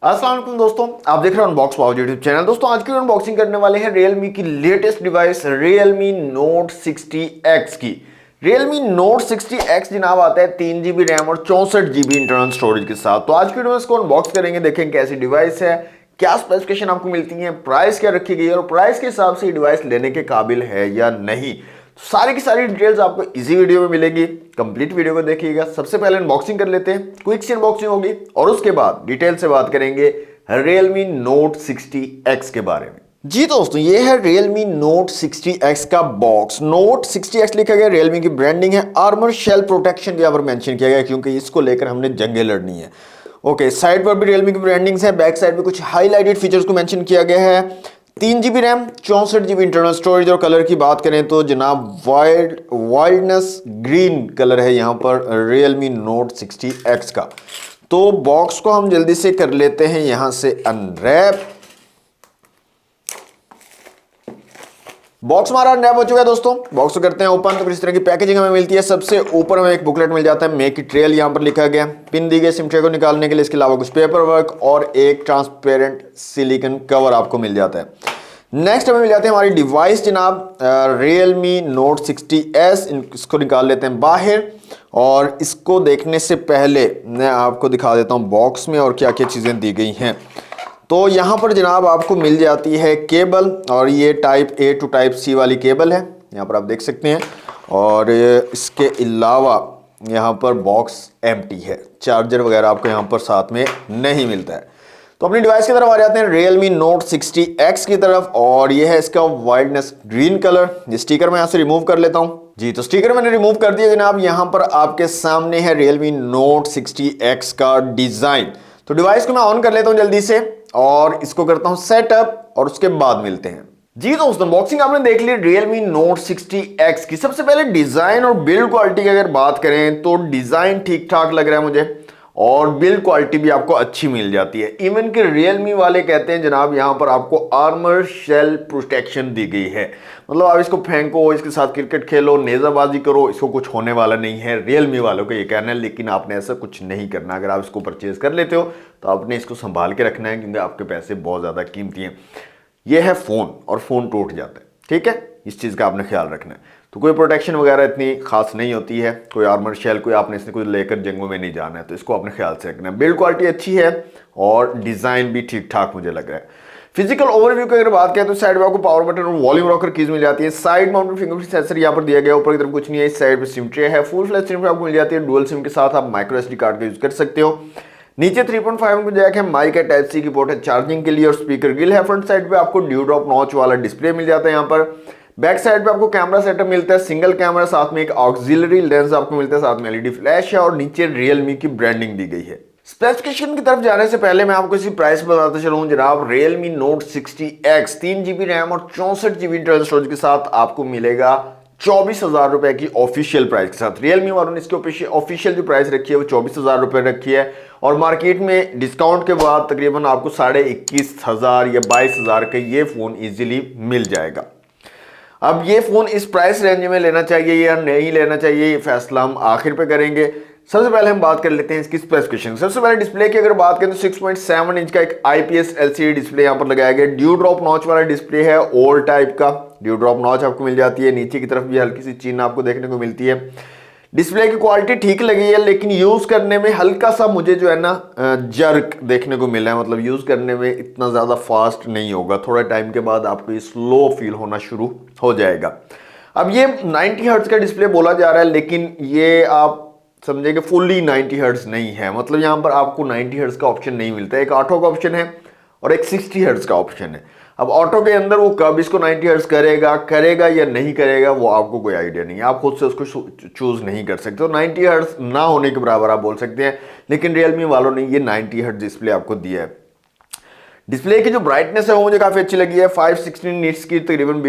अस्सलाम वालेकुम दोस्तों, आप देख रहे हैं अनबॉक्स पावर यूट्यूब चैनल। दोस्तों आज की अनबॉक्सिंग करने वाले हैं Realme की latest device Realme Note 60X की। Realme Note 60X जनाब आता है 3 GB रैम और 64 GB इंटरनल स्टोरेज के साथ। तो आज की वीडियो में इसको अनबॉक्स करेंगे, देखेंगे कैसी डिवाइस है, क्या स्पेसिफिकेशन आपको मिलती है, प्राइस क्या रखी गई है और प्राइस के हिसाब से ये डिवाइस लेने के काबिल है या नहीं। सारी की सारी डिटेल्स आपको इसी वीडियो में मिलेगी। कंप्लीट वीडियो को देखिएगा। सबसे पहले अनबॉक्सिंग कर लेते हैं, क्विक सी अनबॉक्सिंग होगी और उसके बाद डिटेल से बात करेंगे Realme Note 60X के बारे में। जी दोस्तों, ये है Realme Note 60X का बॉक्स। Note 60X लिखा गया, Realme की ब्रांडिंग है, आर्मर शेल प्रोटेक्शन यहाँ पर मेंशन किया गया क्योंकि इसको लेकर हमने जंगें लड़नी है। ओके, साइड पर भी Realme की ब्रांडिंग्स है, बैक साइड में कुछ हाईलाइटेड फीचर्स को मेंशन किया गया है। 3 GB RAM, 64 GB internal storage और कलर की बात करें तो जनाब वाइल्डनेस ग्रीन कलर है यहाँ पर Realme Note 60X का। तो बॉक्स को हम जल्दी से कर लेते हैं यहां से अनरैप। बॉक्स हमारा अनरैप हो चुका है दोस्तों। बॉक्स को करते हैं ओपन। तो इस तरह की पैकेजिंग हमें मिलती है। सबसे ऊपर में एक बुकलेट मिल जाता है, मेक इट रियल यहां पर लिखा गया, पिन दी गई सिम ट्रे को निकालने के लिए। इसके अलावा कुछ पेपर वर्क और एक ट्रांसपेरेंट सिलिकॉन कवर आपको मिल जाता है। नेक्स्ट हमें मिल जाती है हमारी डिवाइस जनाब Realme Note 60S। इसको निकाल लेते हैं बाहर और इसको देखने से पहले मैं आपको दिखा देता हूं बॉक्स में और क्या क्या चीज़ें दी गई हैं। तो यहाँ पर जनाब आपको मिल जाती है केबल और ये type A to type C वाली केबल है, यहाँ पर आप देख सकते हैं। और इसके अलावा यहाँ पर बॉक्स एम्प्टी है, चार्जर वगैरह आपको यहाँ पर साथ में नहीं मिलता है। तो अपनी डिवाइस की तरफ आ जाते हैं Realme Note 60X की तरफ और ये है इसका वाइडनेस ग्रीन कलर। ये स्टिकर मैं यहाँ से रिमूव कर लेता हूँ। जी, तो स्टिकर मैंने रिमूव कर दिया जनाब। यहाँ पर आपके सामने है Realme Note 60X का डिजाइन। तो डिवाइस को मैं ऑन कर लेता हूँ जल्दी से और इसको करता हूँ सेटअप और उसके बाद मिलते हैं। जी दोस्तों, अनबॉक्सिंग आपने देख ली Realme Note 60X की। सबसे पहले डिजाइन और बिल्ड क्वालिटी की अगर बात करें तो डिजाइन ठीक ठाक लग रहा है मुझे और बिल्ड क्वालिटी भी आपको अच्छी मिल जाती है। इवन कि Realme वाले कहते हैं जनाब यहाँ पर आपको आर्मर शेल प्रोटेक्शन दी गई है। मतलब आप इसको फेंको, इसके साथ क्रिकेट खेलो, नेजाबाजी करो, इसको कुछ होने वाला नहीं है। Realme वालों का ये कहना है, लेकिन आपने ऐसा कुछ नहीं करना। अगर आप इसको परचेज कर लेते हो तो आपने इसको संभाल के रखना है क्योंकि आपके पैसे बहुत ज़्यादा कीमती हैं। यह है फ़ोन और फ़ोन टूट जाता है, ठीक है, इस चीज़ का आपने ख्याल रखना है। तो कोई प्रोटेक्शन वगैरह इतनी खास नहीं होती है, कोई आर्मर शेल कोई आपने इसने कोई लेकर जंगों में नहीं जाना है, तो इसको आपने ख्याल से रखना है। बिल्ड क्वालिटी अच्छी है और डिज़ाइन भी ठीक ठाक मुझे लग रहा है। फिजिकल ओवरव्यू की अगर बात करें तो साइड में आपको पावर बटन और वॉल्यूम रॉकर कीज मिल जाती है। साइड माउंटेड फिंगरप्रिंट सेंसर यहाँ पर दिया गया, ऊपर की तरफ कुछ नहीं है। इस साइड पे सिम ट्रे है, फुल फ्लैश सिम ट्रे आपको मिल जाती है। डुअल सिम के साथ आप माइक्रो एसडी कार्ड का यूज कर सकते हो। नीचे 3.5 जैक है, माइक है, टाइप सी की पोर्ट है चार्जिंग के लिए और स्पीकर गिल है। फ्रंट साइड पे आपको ड्यू ड्रॉप नॉच वाला डिस्प्ले मिल जाता है। यहाँ पर बैक साइड पे आपको कैमरा सेटअप मिलता है, सिंगल कैमरा, साथ में एक ऑक्सिलरी लेंस आपको मिलता है, साथ में एलईडी फ्लैश है और नीचे Realme की ब्रांडिंग दी गई है। स्पेसिफिकेशन की तरफ जाने से पहले मैं आपको इसी प्राइस बताते चलूं जनाब। Realme Note 60X 3 GB RAM और 64 GB इंटरनल स्टोरेज के साथ आपको मिलेगा 24,000 रुपए की ऑफिशियल प्राइस के साथ। Realme वालों ने इसकी ऑफिशियल जो प्राइस रखी है वो 24,000 रुपए रखी है और मार्केट में डिस्काउंट के बाद तकरीबन आपको 21,500 या 22,000 का ये फोन इजीली मिल जाएगा। अब ये फोन इस प्राइस रेंज में लेना चाहिए या नहीं लेना चाहिए, ये फैसला हम आखिर पे करेंगे। सबसे पहले हम बात कर लेते हैं इसकी स्पेसिफिकेशन। सबसे पहले डिस्प्ले की अगर बात करें तो 6.7 इंच का एक IPS LCD डिस्प्ले यहाँ पर लगाया गया। ड्यू ड्रॉप नॉच वाला डिस्प्ले है, ओल्ड टाइप का ड्यू ड्रॉप नॉच आपको मिल जाती है। नीचे की तरफ भी हल्की सी चिन्ह आपको देखने को मिलती है। डिस्प्ले की क्वालिटी ठीक लगी है, लेकिन यूज करने में हल्का सा मुझे जो है ना जर्क देखने को मिला है। मतलब यूज करने में इतना ज्यादा फास्ट नहीं होगा, थोड़ा टाइम के बाद आपको ये स्लो फील होना शुरू हो जाएगा। अब ये 90 हर्ट्ज का डिस्प्ले बोला जा रहा है, लेकिन ये आप समझेंगे फुल्ली 90 हर्ट्ज नहीं है। मतलब यहाँ पर आपको 90 हर्ट्ज का ऑप्शन नहीं मिलता है। एक ऑटो का ऑप्शन है और एक 60 हर्ट्ज का ऑप्शन है। अब ऑटो के अंदर वो कब इसको 90 हर्ट्ज करेगा या नहीं करेगा वो आपको कोई आइडिया नहीं है, आप खुद से उसको चूज नहीं कर सकते। तो 90 हर्ट्ज ना होने के बराबर आप बोल सकते हैं, लेकिन Realme वालों ने ये 90 हर्ट्ज डिस्प्ले आपको दिया है। डिस्प्ले की जो ब्राइटनेस है वो मुझे काफी अच्छी लगी है। 516 निट्स की तकरीबन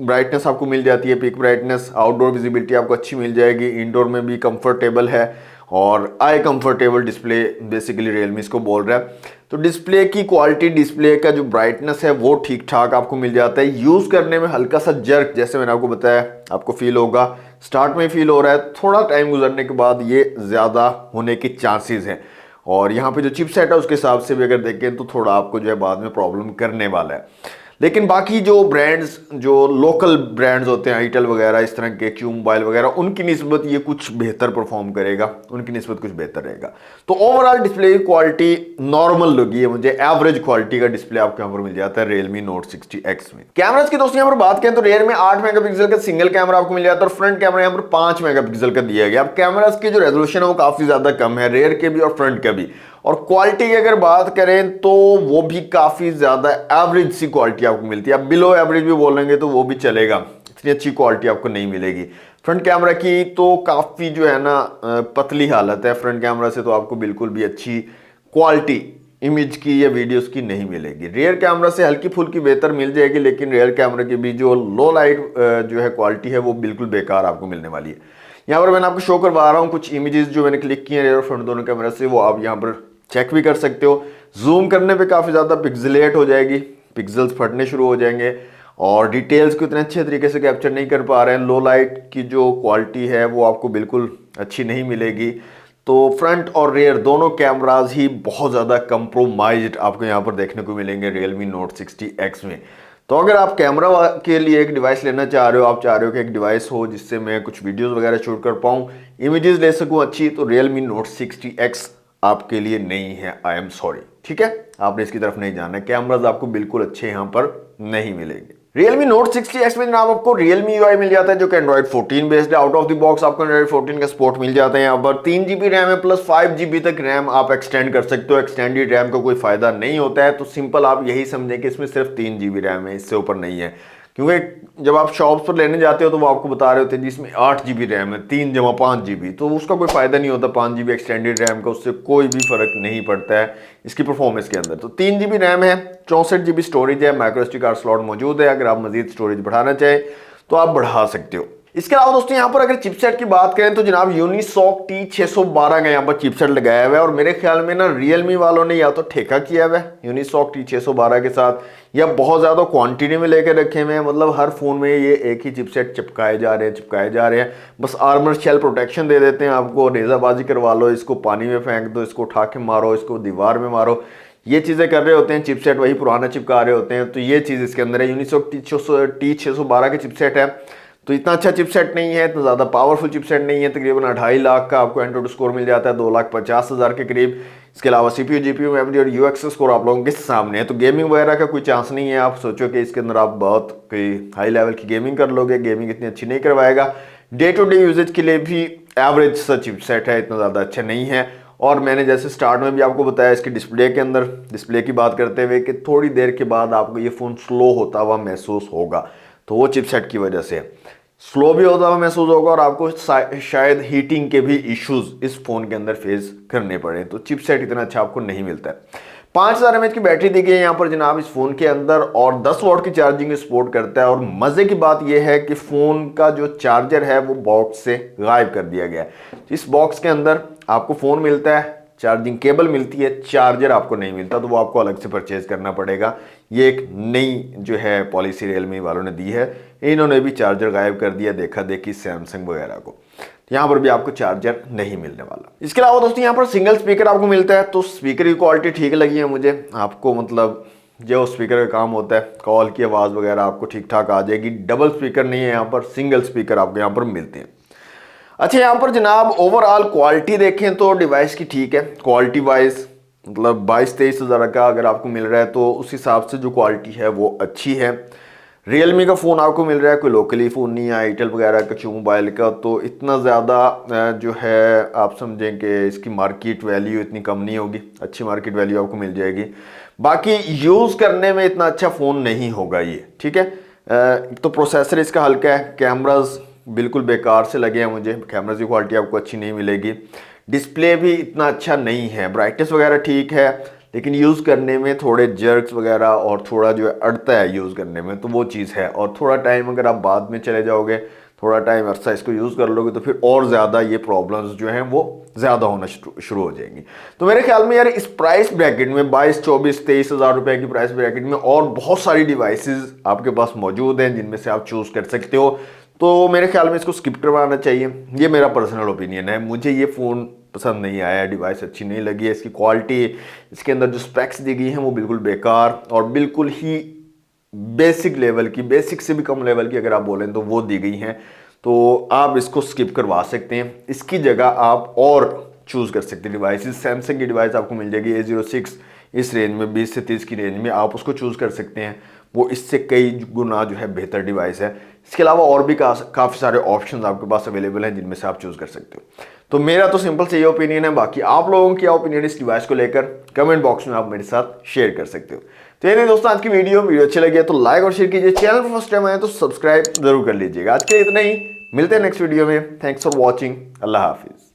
ब्राइटनेस आपको मिल जाती है, पीक ब्राइटनेस। आउटडोर विजिबिलिटी आपको अच्छी मिल जाएगी, इंडोर में भी कंफर्टेबल है और आई कंफर्टेबल डिस्प्ले बेसिकली Realme इसको बोल रहा है। तो डिस्प्ले की क्वालिटी, डिस्प्ले का जो ब्राइटनेस है वो ठीक ठाक आपको मिल जाता है। यूज करने में हल्का सा जर्क, जैसे मैंने आपको बताया, आपको फील होगा। स्टार्ट में फील हो रहा है, थोड़ा टाइम गुजरने के बाद ये ज्यादा होने की चांसेस हैं। और यहाँ पे जो चिपसेट है उसके हिसाब से भी अगर देखें तो थोड़ा आपको जो है बाद में प्रॉब्लम करने वाला है। लेकिन बाकी जो ब्रांड्स, जो लोकल ब्रांड्स होते हैं आईटेल वगैरह, इस तरह के क्यू मोबाइल वगैरह, उनकी निस्बत ये कुछ बेहतर परफॉर्म करेगा, उनकी निस्बत कुछ बेहतर रहेगा। तो ओवरऑल डिस्प्ले की क्वालिटी नॉर्मल लगी है मुझे, एवरेज क्वालिटी का डिस्प्ले आपको यहाँ पर मिल जाता है Realme Note 60X में। कैमरास की दोस्तों यहाँ पर बात करें तो रेयर में 8 मेगापिक्सल का सिंगल कैमरा आपको मिल जाता है और फ्रंट कैमरा यहाँ पर 5 मेगापिक्सल का दिया गया। अब कैमरास की जो रेजोल्यूशन है वो काफी ज्यादा कम है, रेयर के भी और फ्रंट के भी। और क्वालिटी की अगर बात करें तो वो भी काफी ज्यादा एवरेज सी क्वालिटी आपको मिलती है। अब बिलो एवरेज भी बोलेंगे तो वो भी चलेगा, इतनी अच्छी क्वालिटी आपको नहीं मिलेगी। फ्रंट कैमरा की तो काफी जो है ना पतली हालत है, फ्रंट कैमरा से तो आपको बिल्कुल भी अच्छी क्वालिटी इमेज की या वीडियोस की नहीं मिलेगी। रियर कैमरा से हल्की फुल्की बेहतर मिल जाएगी, लेकिन रियर कैमरा की भी जो लो लाइट जो है क्वालिटी है वो बिल्कुल बेकार आपको मिलने वाली है। यहाँ पर मैंने आपको शो करवा रहा हूँ कुछ इमेजेस जो मैंने क्लिक किए रियर और फ्रंट दोनों कैमरा से, वो आप यहाँ पर चेक भी कर सकते हो। जूम करने पे काफी ज्यादा पिक्सेलेट हो जाएगी, पिक्सल्स फटने शुरू हो जाएंगे और डिटेल्स को इतने अच्छे तरीके से कैप्चर नहीं कर पा रहे हैं। लो लाइट की जो क्वालिटी है वो आपको बिल्कुल अच्छी नहीं मिलेगी। तो फ्रंट और रियर दोनों कैमराज ही बहुत ज़्यादा कंप्रोमाइज्ड आपको यहाँ पर देखने को मिलेंगे Realme Note 60X में। तो अगर आप कैमरा के लिए एक डिवाइस लेना चाह रहे हो, आप चाह रहे हो कि एक डिवाइस हो जिससे मैं कुछ वीडियोस वगैरह शूट कर पाऊँ, इमेजेस ले सकूँ अच्छी, तो Realme Note 60X आपके लिए नहीं है, आई एम सॉरी। ठीक है, आपने इसकी तरफ नहीं जाना है, कैमराज आपको बिल्कुल अच्छे यहाँ पर नहीं मिलेंगे। Realme Note 60X में जनाब आपको Realme UI मिल जाता है जो कि Android 14 बेस्ड है। आउट ऑफ द बॉक्स आपको Android 14 का सपोर्ट मिल जाता है। यहाँ पर 3GB रैम है प्लस 5GB तक रैम आप एक्सटेंड कर सकते हो। एक्सटेंडेड रैम का कोई फायदा नहीं होता है, तो सिंपल आप यही समझें कि इसमें सिर्फ 3GB रैम है, इससे ऊपर नहीं है। क्योंकि जब आप शॉप्स पर लेने जाते हो तो वो आपको बता रहे होते हैं जिसमें 8GB रैम है, 3 जमा 5GB, तो उसका कोई फायदा नहीं होता। 5GB एक्सटेंडेड रैम का उससे कोई भी फर्क नहीं पड़ता है इसकी परफॉर्मेंस के अंदर। तो 3GB रैम है, 64GB स्टोरेज है, माइक्रो SD कार्ड स्लॉट मौजूद है। अगर आप मजीद स्टोरेज बढ़ाना चाहें तो आप बढ़ा सकते हो। इसके अलावा दोस्तों यहाँ पर अगर चिपसेट की बात करें तो जनाब यूनिसॉक T612 का यहाँ पर चिपसेट लगाया हुआ है और मेरे ख्याल में ना Realme वालों ने या तो ठेका किया हुआ है यूनिसॉक T612 के साथ, या बहुत ज्यादा क्वांटिटी में लेकर रखे हुए हैं। मतलब हर फोन में ये एक ही चिपसेट चिपकाए जा रहे हैं, बस आर्मर शेल प्रोटेक्शन दे देते हैं आपको, रेजाबाजी करवा लो, इसको पानी में फेंक दो, इसको उठा के मारो, इसको दीवार में मारो, ये चीजें कर रहे होते हैं। चिपसेट वही पुराना चिपका रहे होते हैं, तो ये चीज इसके अंदर है। यूनिसॉक T612 के चिपसेट है, तो इतना अच्छा चिपसेट नहीं है, इतना ज़्यादा पावरफुल चिपसेट नहीं है। तकरीबन 2.5 लाख का आपको एंट्रोड स्कोर मिल जाता है, 2,50,000 के करीब। इसके अलावा CPU, GPU, मेमोरी और UX स्कोर आप लोगों के सामने है। तो गेमिंग वगैरह का कोई चांस नहीं है। आप सोचो कि इसके अंदर आप बहुत कोई हाई लेवल की गेमिंग कर लोगे, गेमिंग इतनी अच्छी नहीं करवाएगा। डे टू डे यूजेज के लिए भी एवरेज सा चिपसेट है, इतना ज़्यादा अच्छा नहीं है। और मैंने जैसे स्टार्ट में भी आपको बताया इसके डिस्प्ले के अंदर, डिस्प्ले की बात करते हुए कि थोड़ी देर के बाद आपको ये फ़ोन स्लो होता हुआ महसूस होगा, तो वो चिपसेट की वजह से स्लो भी होता हुआ महसूस होगा और आपको शायद हीटिंग के भी इश्यूज इस फोन के अंदर फेस करने पड़े। तो चिपसेट इतना अच्छा आपको नहीं मिलता है। 5000 mAh की बैटरी दी गई है यहाँ पर जनाब इस फोन के अंदर और 10 वाट की चार्जिंग सपोर्ट करता है। और मजे की बात यह है कि फोन का जो चार्जर है वो बॉक्स से गायब कर दिया गया है। इस बॉक्स के अंदर आपको फोन मिलता है, चार्जिंग केबल मिलती है, चार्जर आपको नहीं मिलता, तो वो आपको अलग से परचेज करना पड़ेगा। ये एक नई जो है पॉलिसी Realme वालों ने दी है। इन्होंने भी चार्जर गायब कर दिया, देखा देखी सैमसंग वगैरह को। यहाँ पर भी आपको चार्जर नहीं मिलने वाला। इसके अलावा दोस्तों यहाँ पर सिंगल स्पीकर आपको मिलता है, तो स्पीकर की क्वालिटी ठीक लगी है मुझे। आपको मतलब जो स्पीकर का काम होता है, कॉल की आवाज़ वगैरह आपको ठीक ठाक आ जाएगी। डबल स्पीकर नहीं है यहाँ पर, सिंगल स्पीकर आपको यहाँ पर मिलते हैं। अच्छा, यहाँ पर जनाब ओवरऑल क्वालिटी देखें तो डिवाइस की ठीक है, क्वालिटी वाइज मतलब 22-23 हज़ार का अगर आपको मिल रहा है तो उस हिसाब से जो क्वालिटी है वो अच्छी है। Realme का फ़ोन आपको मिल रहा है, कोई लोकली फ़ोन नहीं है, आईटेल वगैरह का क्यू मोबाइल का, तो इतना ज़्यादा जो है आप समझें कि इसकी मार्केट वैल्यू इतनी कम नहीं होगी, अच्छी मार्केट वैल्यू आपको मिल जाएगी। बाकी यूज़ करने में इतना अच्छा फ़ोन नहीं होगा ये, ठीक है। तो प्रोसेसर इसका हल्का है, कैमराज बिल्कुल बेकार से लगे हैं मुझे, कैमराज की क्वालिटी आपको अच्छी नहीं मिलेगी। डिस्प्ले भी इतना अच्छा नहीं है, ब्राइटनेस वगैरह ठीक है, लेकिन यूज़ करने में थोड़े जर्क्स वगैरह और थोड़ा जो है अड़ता है यूज़ करने में, तो वो चीज़ है। और थोड़ा टाइम अगर आप बाद में चले जाओगे, थोड़ा टाइम अर्सा इसको यूज़ कर लोगे, तो फिर और ज़्यादा ये प्रॉब्लम्स जो हैं वो ज़्यादा होना शुरू हो जाएंगी। तो मेरे ख्याल में यार इस प्राइस ब्रैकेट में 22, 24, 23 हज़ार रुपये की प्राइस ब्रैकेट में और बहुत सारी डिवाइसेस आपके पास मौजूद हैं जिनमें से आप चूज़ कर सकते हो। तो मेरे ख्याल में इसको स्किप करवाना चाहिए, ये मेरा पर्सनल ओपिनियन है। मुझे ये फ़ोन पसंद नहीं आया, डिवाइस अच्छी नहीं लगी है, इसकी क्वालिटी, इसके अंदर जो स्पेक्स दी गई हैं वो बिल्कुल बेकार और बिल्कुल ही बेसिक लेवल की, बेसिक से भी कम लेवल की अगर आप बोलें तो वो दी गई हैं। तो आप इसको स्किप करवा सकते हैं। इसकी जगह आप और चूज़ कर सकते हैं डिवाइसेस। सैमसंग की डिवाइस आपको मिल जाएगी A06 इस रेंज में, 20 से 30 की रेंज में, आप उसको चूज़ कर सकते हैं। वो इससे कई गुना जो है बेहतर डिवाइस है। इसके अलावा और भी काफ़ी सारे ऑप्शंस आपके पास अवेलेबल हैं जिनमें से आप चूज़ कर सकते हो। तो मेरा तो सिंपल से ये ओपिनियन है, बाकी आप लोगों की क्या ओपिनियन इस डिवाइस को लेकर कमेंट बॉक्स में आप मेरे साथ शेयर कर सकते हो। तो ये नहीं दोस्तों, आज की वीडियो अच्छी लगी है तो लाइक और शेयर कीजिए। चैनल पर फर्स्ट टाइम आए तो सब्सक्राइब जरूर कर लीजिएगा। आज के लिए इतना ही, मिलते हैं नेक्स्ट वीडियो में। Thanks for watching. Allah Hafiz.